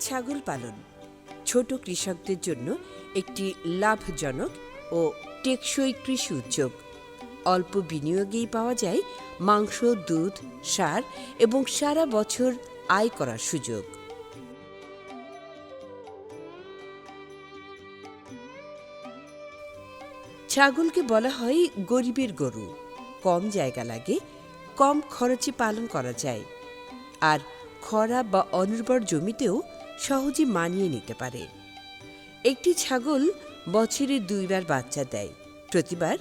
ছাগল পালন ছোট কৃষকদের জন্য একটি লাভজনক ও টেকসই কৃষি উদ্যোগ। অল্প বিনিয়োগেই পাওয়া যায় মাংস, দুধ, সার এবং সারা বছর আয় করার সুযোগ। ছাগলকে বলা হয় গরিবের গরু। কম জায়গা লাগে, কম খরচে পালন করা যায়, আর খরা বা অনুর্বর জমিতেও সহজে মানিয়ে নিতে পারে। একটি ছাগল বছরে 2 বার বাচ্চা দেয়। প্রতিবার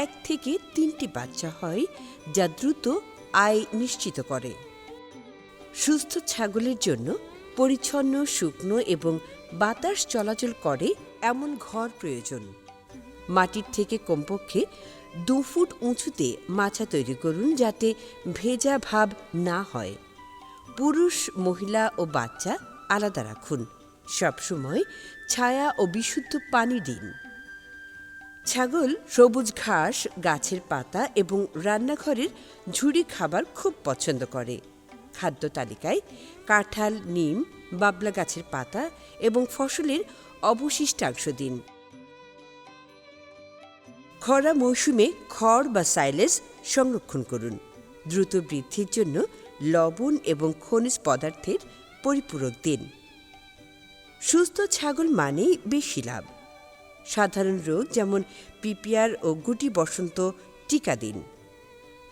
1 থেকে 3টি বাচ্চা হয়, যা দ্রুত আয় নিশ্চিত করে। সুস্থ ছাগলের জন্য পরিচ্ছন্ন, শুকনো এবং বাতাস চলাচল করে এমন ঘর প্রয়োজন। মাটির থেকে কমপক্ষে 2 ফুট উঁচুতে মাচা তৈরি করুন, যাতে ভেজা ভাব না হয়। পুরুষ, মহিলা ও বাচ্চা আলাদা রাখুন। সবসময় ছায়া ও বিশুদ্ধ পানি দিন। ছাগল সবুজ ঘাস, গাছের পাতা এবং রান্নাঘরের ঝুড়ি খাবার খুব পছন্দ করে। খাদ্য তালিকায় কাঁঠাল, নিম, বাবলা গাছের পাতা এবং ফসলের অবশিষ্টাংশ দিন। খরা মৌসুমে খড় বা সাইলেজ সংরক্ষণ করুন। দ্রুত বৃদ্ধির জন্য লবণ এবং খনিজ পদার্থের পরিপূরক দিন। সুস্থ ছাগল মানেই বেশি লাভ। সাধারণ রোগ যেমন পিপিআর ও গুটি বসন্ত টিকা দিন।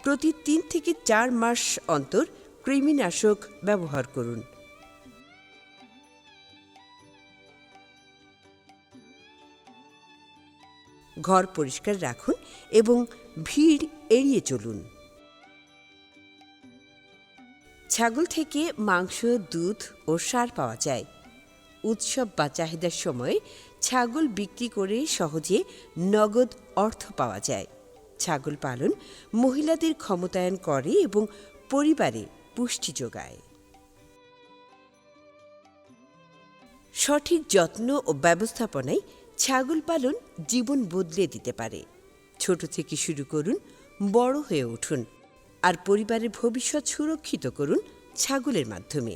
প্রতি 3 থেকে 4 মাস অন্তর কৃমিনাশক ব্যবহার করুন। ঘর পরিষ্কার রাখুন এবং ভিড় এড়িয়ে চলুন। ছাগল থেকে মাংস, দুধ ও সার পাওয়া যায়। উৎসব বা চাহিদার সময় ছাগল বিক্রি করে সহজে নগদ অর্থ পাওয়া যায়। ছাগল পালন মহিলাদের ক্ষমতায়ন করে এবং পরিবারে পুষ্টি যোগায়। সঠিক যত্ন ও ব্যবস্থাপনায় ছাগল পালন জীবন বদলে দিতে পারে। ছোট থেকে শুরু করুন, বড় হয়ে উঠুন, আর পরিবারের ভবিষ্যৎ সুরক্ষিত করুন ছাগলের মাধ্যমে।